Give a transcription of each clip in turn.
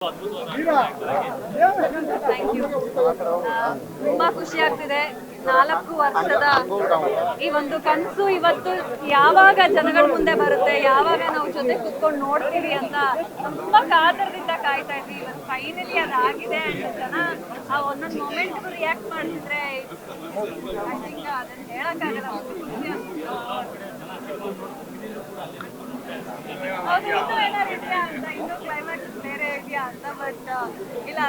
Thank you. ತುಂಬಾ ಖುಷಿ ಆಗ್ತಿದೆ. 4 ವರ್ಷದ ಈ ಒಂದು ಕನಸು ಇವತ್ತು ಯಾವಾಗ ಜನಗಳ ಮುಂದೆ ಬರುತ್ತೆ, ಯಾವಾಗ ನಾವು ಜೊತೆ ಕುತ್ಕೊಂಡು ನೋಡ್ತೀವಿ ಅಂತ ತುಂಬಾ ಕಾತರದಿಂದ ಕಾಯ್ತಾ ಇದ್ವಿ. ಇವತ್ತು ಫೈನಲಿ ಅದಾಗಿದೆ. ಜನ ಆ ಒಂದೊಂದು ಮೊಮೆಂಟ್ಗೂ ರಿಯಾಕ್ಟ್ ಮಾಡ್ತಿದ್ರೆ ಐ ಥಿಂಕ್ ಅದನ್ನ ಹೇಳಕ್ಕಾಗಲ್ಲ. ಖುಷಿ ಹೌದು, ಇನ್ನೂ ಏನಾರು ಇದೆಯಾ ಅಂತ, ಇನ್ನೂ ಕ್ಲೈಮ್ಯಾಕ್ಸ್ ಬೇರೆ ಇದೆಯಾ ಅಂತ. ಬಟ್ ಇಲ್ಲ,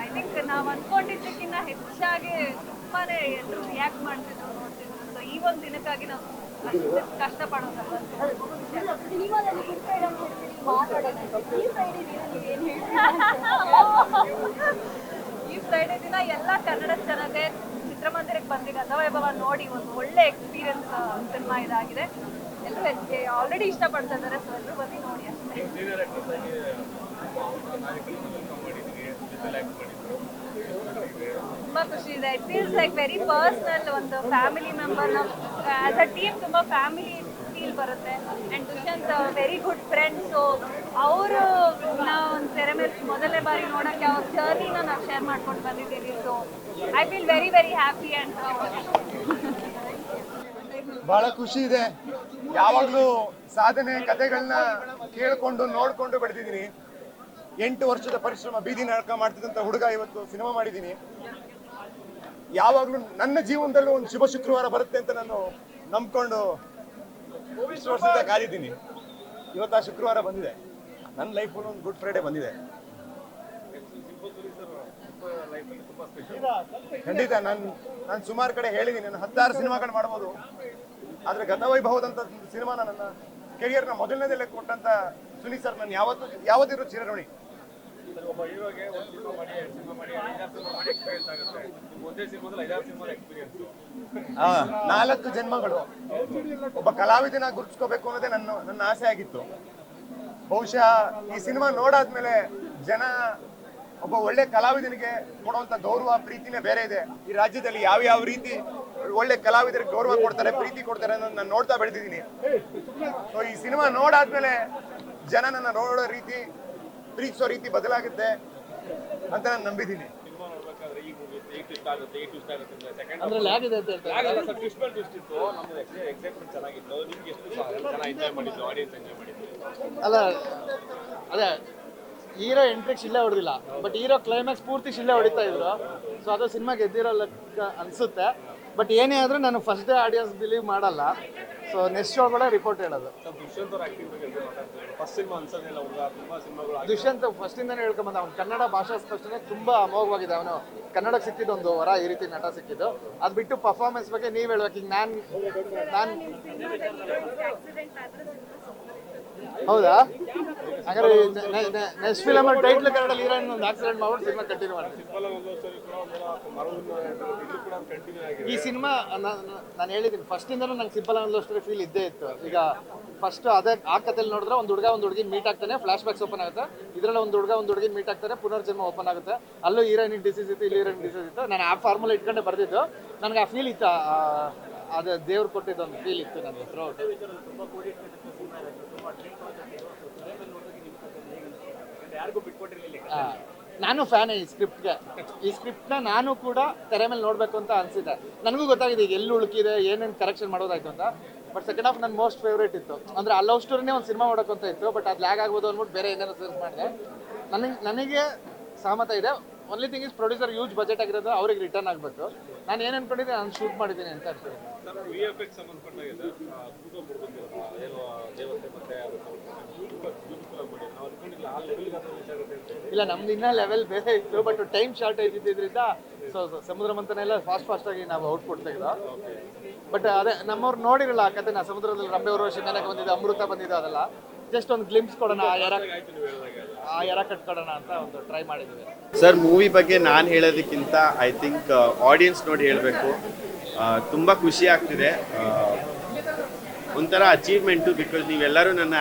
ಐ ಥಿಂಕ್ ನಾವು ಅನ್ಕೊಂಡಿದ್ದಕ್ಕಿಂತ ಹೆಚ್ಚಾಗಿ ತುಂಬಾನೇ ಎಲ್ಲರೂ ರಿಯಾಕ್ಟ್ ಮಾಡ್ತಿದ್ರು, ನೋಡ್ತಿದ್ರು. ಸೊ ಈ ಒಂದು ದಿನಕ್ಕಾಗಿ ನಾವು ಅಷ್ಟು ಕಷ್ಟಪಡೋದಲ್ಲ. ಈ ಫ್ರೈಡೆ ದಿನ ಎಲ್ಲ ಕನ್ನಡ ಜನತೆ ಚಿತ್ರಮಂದಿರಕ್ಕೆ ಬಂದು ಗತವೈಭವ ನೋಡಿ ಒಂದು ಒಳ್ಳೆ ಎಕ್ಸ್ಪೀರಿಯನ್ಸ್ ಸಿನಿಮಾ ಇದಾಗಿದೆ. ಎಲ್ಲರೂ ಆಲ್ರೆಡಿ ಇಷ್ಟಪಡ್ತಾ ಇದ್ದಾರೆ. ಸೊ ಎಲ್ಲರೂ ಬಂದು ನೋಡಿ ಅಷ್ಟೇ. ತುಂಬಾ ಖುಷಿ ಇದೆ. It feels like very personal. ಒಂದು ಫ್ಯಾಮಿಲಿ ಮೆಂಬರ್ ನಾವು ಆಸ್ ಅ ಟೀಮ್ ತುಂಬಾ ಫ್ಯಾಮಿಲಿ ಫೀಲ್ ಬರುತ್ತೆ. And Dushyant very good friend. So ಅವರು ನಾವು ಒಂದು ತೆರೆ ಮೇಲೆ ಮೊದಲನೇ ಬಾರಿ ನೋಡೋಕ್ಕೆ ಅವ್ರ ಜರ್ನಿನ ನಾವು ಶೇರ್ ಮಾಡ್ಕೊಂಡು ಬಂದಿದ್ದೀವಿ. So I feel very very happy and ಬಹಳ ಖುಷಿ ಇದೆ. ಯಾವಾಗಲೂ ಸಾಧನೆ ಕಥೆಗಳನ್ನ ಕೇಳ್ಕೊಂಡು ನೋಡ್ಕೊಂಡು ಬೆಳೆದಿದ್ದೀನಿ. 8 ವರ್ಷದ ಪರಿಶ್ರಮ, ಬೀದಿ ನಾಟಕ ಮಾಡ್ತಿದ್ದಂಥ ಹುಡುಗ ಇವತ್ತು ಸಿನಿಮಾ ಮಾಡಿದ್ದೀನಿ. ಯಾವಾಗಲೂ ನನ್ನ ಜೀವನದಲ್ಲೂ ಒಂದು ಶುಭ ಶುಕ್ರವಾರ ಬರುತ್ತೆ ಅಂತ ನಾನು ನಂಬ್ಕೊಂಡು ಇಷ್ಟು ವರ್ಷದಿಂದ ಕಾದಿದ್ದೀನಿ. ಇವತ್ತು ಆ ಶುಕ್ರವಾರ ಬಂದಿದೆ. ನನ್ನ ಲೈಫಲ್ಲಿ ಒಂದು ಗುಡ್ ಫ್ರೈಡೆ ಬಂದಿದೆ. ಖಂಡಿತ ನಾನು ಸುಮಾರು ಕಡೆ ಹೇಳಿದ್ದೀನಿ, ನಾನು 16 ಸಿನಿಮಾಗಳು ಮಾಡ್ಬೋದು. ಆದರೆ ಗತವೈಭವದಂಥ ಸಿನಿಮಾನ ನನ್ನ ಕೆರಿಯರ್ನ ಮೊದಲನೇದಲ್ಲೇ ಕೊಟ್ಟಂತ ಸುನೀಲ್ ಸರ್ ನಾನು ಯಾವತ್ತಿರೋ ಚಿರಋಣಿ. ಒಬ್ಬ ಹೀರೋಗೆ ಒಂದು ಸಿನಿಮಾ ಮಾಡಿ 2 ಸಿನಿಮಾ ಮಾಡಿ 5 ಸಿನಿಮಾ ಮಾಡಿ ಎಕ್ಸ್ಪೀರಿಯನ್ಸ್ ಆಗುತ್ತೆ. ಒಂದೇ ಸಿನಿಮಾದಲ್ಲಿ 5 ಸಿನಿಮಾ ಎಕ್ಸ್ಪೀರಿಯನ್ಸ್. 4 ಜನ್ಮಗಳು ಒಬ್ಬ ಕಲಾವಿದನ ಗುರುತಿಸ್ಕೋಬೇಕು ಅನ್ನೋದೇ ನನ್ನ ಆಸೆ ಆಗಿತ್ತು. ಬಹುಶಃ ಈ ಸಿನಿಮಾ ನೋಡಾದ್ಮೇಲೆ ಜನ ಒಬ್ಬ ಒಳ್ಳೆ ಕಲಾವಿದನಿಗೆ ಕೊಡುವಂತ ಗೌರವ ಪ್ರೀತಿನೇ ಬೇರೆ ಇದೆ. ಈ ರಾಜ್ಯದಲ್ಲಿ ಯಾವ ರೀತಿ ಒಳ್ಳೆ ಕಲಾವಿದರಿಗೆ ಗೌರವ ಕೊಡ್ತಾರೆ, ಪ್ರೀತಿ ಕೊಡ್ತಾರೆ ಅನ್ನೋದು ನಾನು ನೋಡ್ತಾ ಬೆಳೆದಿದ್ದೀನಿ. ಸೊ ಈ ಸಿನಿಮಾ ನೋಡಾದ್ಮೇಲೆ ಜನ ನನ್ನ ನೋಡೋ ರೀತಿ, ಪ್ರೀತಿಸೋ ರೀತಿ ಬದಲಾಗುತ್ತೆ ಅಂತ ನಾನು ನಂಬಿದ್ದೀನಿ. ಸಿನಿಮಾ ನೋಡ್ಬೇಕಾದ್ರೆ ಈ ಮೂವಿ ಟ್ವಿಸ್ಟ್ ಆಗುತ್ತೆ, ಈ ಟ್ವಿಸ್ಟ್ ಆಗುತ್ತೆ ಅಂತ ಸೆಕೆಂಡ್ ಅಂದ್ರೆ ಲ್ಯಾಗ್ ಇದೆ ಅಂತ ಹೇಳ್ತಾರೆ. ಸರ್ ಟ್ವಿಸ್ಟ್ ಮೇಲೆ ಟ್ವಿಸ್ಟ್ ಇತ್ತು. ನಮ್ದು ಎಕ್ಸೈಟ್ಮೆಂಟ್ ಚೆನ್ನಾಗಿತ್ತು. ನಿಮ್ಗೆ ಎಷ್ಟು ಜನ ಎಂಜಾಯ್ ಮಾಡಿದ್ರು, ಆಡಿಯನ್ಸ್ ಎಂಜಾಯ್ ಮಾಡಿದ್ರು? ಅಲ್ಲ ಅದೇ ಹೀರೋ ಎಂಟ್ರಿ ಶಿಲ್ಲೆ ಹೊಡೆದಿಲ್ಲ, ಬಟ್ ಹೀರೋ ಕ್ಲೈಮ್ಯಾಕ್ಸ್ ಪೂರ್ತಿ ಶಿಲ್ಲೆ ಹೊಡಿತಾ ಇದ್ರು. ಸೊ ಅದು ಸಿನಿಮಾ ಗೆದ್ದಿರೋ ಲೆಕ್ಕ ಅನಿಸುತ್ತೆ. ಬಟ್ ಏನೇ ಆದರೂ ನಾನು ಫಸ್ಟ್ ಡೇ ಆಡಿಯನ್ಸ್ ಬಿಲೀವ್ ಮಾಡಲ್ಲ. ಸೊ ನೆಕ್ಸ್ಟ್ ಶೋ ಕೂಡ ರಿಪೋರ್ಟ್ ಹೇಳೋದು. ಸರ್ ದುಷ್ಯಂತ್ ಅವ್ರ ಆಕ್ಟಿಂಗ್ ಬಗ್ಗೆ ಮಾತಾಡ್ತಾರೆ. ಫಸ್ಟ್ ಸಿನಿಮಾ ಅನ್ಸೋದಿಲ್ಲ ಹುಡುಗ, ತುಂಬಾ ಸಿನಿಮಾಗಳು ದುಷ್ಯಂತ್ ಫಸ್ಟಿಂದಾನೇ ಹೇಳ್ಕೊಂಬಂದ. ಅವ್ನು ಕನ್ನಡ ಭಾಷಾ ಸ್ಪಷ್ಟನೆ ತುಂಬ ಅಮೋಘವಾಗಿದೆ. ಅವನು ಕನ್ನಡಕ್ಕೆ ಸಿಕ್ಕಿದ್ದು ಒಂದು ವರ, ಈ ರೀತಿ ನಟ ಸಿಕ್ಕಿದ್ದು. ಅದು ಬಿಟ್ಟು ಪರ್ಫಾರ್ಮೆನ್ಸ್ ಬಗ್ಗೆ ನೀವು ಹೇಳ್ಬೇಕು. ಈಗ ನಾನು ಹೌದಾ? ಹಾಗಾದ್ರೆ next film title Kannada heroine ಒಂದು ಆಕ್ಸಿಡೆಂಟ್ ಮಾಡ್ಬಿಟ್ಟು ಸಿನಿಮಾ ಕಂಟಿನ್ಯೂ ಮಾಡ್ತೀನಿ. ಈ ಸಿನಿಮಾ ನಾನು ಹೇಳಿದ್ದೀನಿ ಫಸ್ಟಿಂದನೂ ನಂಗೆ ಸಿಂಪಲ್ ಲವ್ ಸ್ಟೋರಿ ಫೀಲ್ ಇದ್ದೇ ಇತ್ತು. ಈಗ ಫಸ್ಟ್ ಅದೇ ಆ ಕಥೆಯಲ್ಲಿ ನೋಡಿದ್ರೆ ಒಂದು ಹುಡುಗ ಒಂದು ಹುಡುಗಿನ ಮೀಟ್ ಆಗ್ತಾನೆ, ಫ್ಲಾಶ್ ಬ್ಯಾಕ್ಸ್ ಓಪನ್ ಆಗುತ್ತೆ. ಇದರಲ್ಲಿ ಒಂದು ಹುಡುಗ ಒಂದು ಹುಡುಗಿನ ಮೀಟ್ ಆಗ್ತಾರೆ, ಪುನರ್ಜನ್ಮ ಓಪನ್ ಆಗುತ್ತೆ. ಅಲ್ಲೂ ಹೀರೋಯಿನ್ ಡಿಸೀಸ್ ಇತ್ತು, ಇಲ್ಲಿ ಹೀರೋಯಿನ್ ಡಿಸೀಸ್ ಇತ್ತು. ನಾನು ಆ ಫಾರ್ಮುಲಾ ಇಟ್ಕೊಂಡೆ ಬರ್ದಿದ್ದು. ನನಗೆ ಆ ಫೀಲ್ ಇತ್ತು, ಅದು ದೇವ್ರು ಕೊಟ್ಟಿದ್ದು ಒಂದು ಫೀಲ್ ಇತ್ತು ನನಗೆ ಥ್ರೂಔಟ್. ನಾನು ಫ್ಯಾನ್ ಈ ಸ್ಕ್ರಿಪ್ಟ್ಗೆ. ಈ ಸ್ಕ್ರಿಪ್ಟ್ನ ನಾನು ಕೂಡ ತೆರೆ ಮೇಲೆ ನೋಡಬೇಕು ಅಂತ ಅನಿಸಿದೆ. ನನಗೂ ಗೊತ್ತಾಗಿದೆ ಈಗ ಎಲ್ಲಿ ಉಳುಕಿದೆ, ಏನೇನು ಕರೆಕ್ಷನ್ ಮಾಡೋದಾಯ್ತು ಅಂತ. ಬಟ್ ಸೆಕೆಂಡ್ ಹಾಫ್ ನನ್ನ ಮೋಸ್ಟ್ ಫೇವ್ರೇಟ್ ಇತ್ತು. ಅಂದರೆ ಆ ಲವ್ ಸ್ಟೋರಿನೇ ಒಂದು ಸಿನಿಮಾ ಮಾಡೋಕ್ಕಂತ ಇತ್ತು. ಬಟ್ ಅದು ಲ್ಯಾಗ್ ಆಗ್ಬೋದು ಅಂದ್ಬಿಟ್ಟು ಬೇರೆ ಏನೇನೋ ಸರ್ಚ್ ಮಾಡಿದೆ. ನನಗೆ ಸಹಮತ ಇದೆ. Only thing is producer use budget ಆಗಿರೋದು ಅವ್ರಿಗೆ ರಿಟರ್ನ್ ಆಗಬೇಕು. ನಾನು ಏನು ಅನ್ಕೊಂಡಿದ್ದೆ ನಾನು ಶೂಟ್ ಮಾಡಿದ್ದೀನಿ ಅಂತ ಅನ್ತೀನಿ. ವಿಎಫ್ಎಕ್ಸ್ ಸಂಬಂಧಪಟ್ಟಾಗ ದೇವತೆ ಮತ್ತೆ ಇಲ್ಲ, ನಮ್ದು ಇನ್ನೂ ಲೆವೆಲ್ ಬೇರೆ ಇತ್ತು. ಬಟ್ ಟೈಮ್ ಶಾರ್ಟೇಜ್ ಇದ್ದಿದ್ದರಿಂದ ಸೊ ಸಮುದ್ರ ಮಂಥನೆಲ್ಲ ಫಾಸ್ಟಾಗಿ ನಾವು ಔಟ್ಪುಟ್ ತೆಗೆದು. ಬಟ್ ಅದೇ ನಮ್ಮವ್ರು ನೋಡಿರಲ್ಲ ಆ ಕಥೆನ. ಸಮುದ್ರದಲ್ಲಿ ರಂಬೆ ಊರ್ವಶಿ ಮೇಲಕ್ಕೆ ಬಂದಿದ್ದು, ಅಮೃತ ಬಂದಿದ್ದು, ಅದೆಲ್ಲ ಜಸ್ಟ್ ಒಂದು ಗ್ಲಿಮ್ಸ್ ಕೊಡೋಣ, ಆ ಎರ ಕಟ್ಕೊಡೋಣ ಅಂತ ಒಂದು ಟ್ರೈ ಮಾಡಿದ್ದೀವಿ. ಸರ್ ಮೂವಿ ಬಗ್ಗೆ ನಾನು ಹೇಳೋದಕ್ಕಿಂತ ಐ ಥಿಂಕ್ ಆಡಿಯನ್ಸ್ ನೋಡಿ ಹೇಳಬೇಕು. ತುಂಬ ಖುಷಿ ಆಗ್ತಿದೆ, ಒಂಥರ ಅಚೀವ್ಮೆಂಟು. ಬಿಕಾಸ್ ನೀವೆಲ್ಲರೂ ನನ್ನ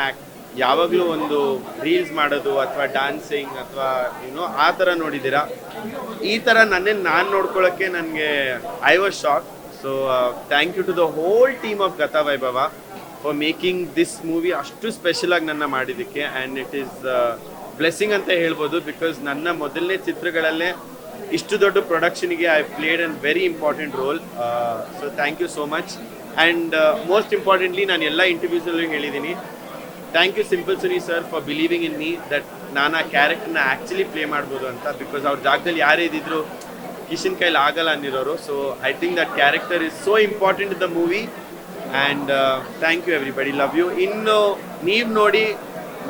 ಯಾವಾಗಲೂ ಒಂದು ರೀಲ್ಸ್ ಮಾಡೋದು ಅಥವಾ ಡ್ಯಾನ್ಸಿಂಗ್ ಅಥವಾ ಆ ಥರ ನೋಡಿದ್ದೀರಾ. ಈ ಥರ ನನ್ನೇನು ನಾನು ನೋಡ್ಕೊಳ್ಳೋಕ್ಕೆ ನನಗೆ I was shock. So thank you to the whole team of Gathavaibhava for making this movie ಅಷ್ಟು ಸ್ಪೆಷಲಾಗಿ ನನ್ನ ಮಾಡಿದ್ದಕ್ಕೆ. ಆ್ಯಂಡ್ ಇಟ್ ಈಸ್ ಬ್ಲೆಸ್ಸಿಂಗ್ ಅಂತ ಹೇಳ್ಬೋದು, ಬಿಕಾಸ್ ನನ್ನ ಮೊದಲನೇ ಚಿತ್ರಗಳಲ್ಲೇ ಇಷ್ಟು ದೊಡ್ಡ ಪ್ರೊಡಕ್ಷನ್ಗೆ I played an very important role. So thank you so much. And most importantly ನಾನು ಎಲ್ಲ ಇಂಟರ್ವ್ಯೂಸಲ್ಲೂ ಹೇಳಿದ್ದೀನಿ, thank you Simple Suni sir for believing in me that ನಾನು ಆ ಕ್ಯಾರೆಕ್ಟರ್ನ ಆ್ಯಕ್ಚುಲಿ ಪ್ಲೇ ಮಾಡ್ಬೋದು ಅಂತ. ಬಿಕಾಸ್ ಅವ್ರ ಜಾಗದಲ್ಲಿ ಯಾರೇ ಇದ್ದಿದ್ರು ಕಿಶನ್ ಕೈಲಿ ಆಗಲ್ಲ ಅನ್ನಿರೋರು. So I think that character is so important in the movie. And thank you everybody, love you. ಇನ್ನು ನೀವು ನೋಡಿ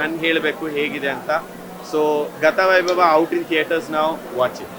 ನನ್ಗೆ ಹೇಳಬೇಕು ಹೇಗಿದೆ ಅಂತ. So Gathavaibhava out in theatres ನಾವು ವಾಚ್ ಇಟ್.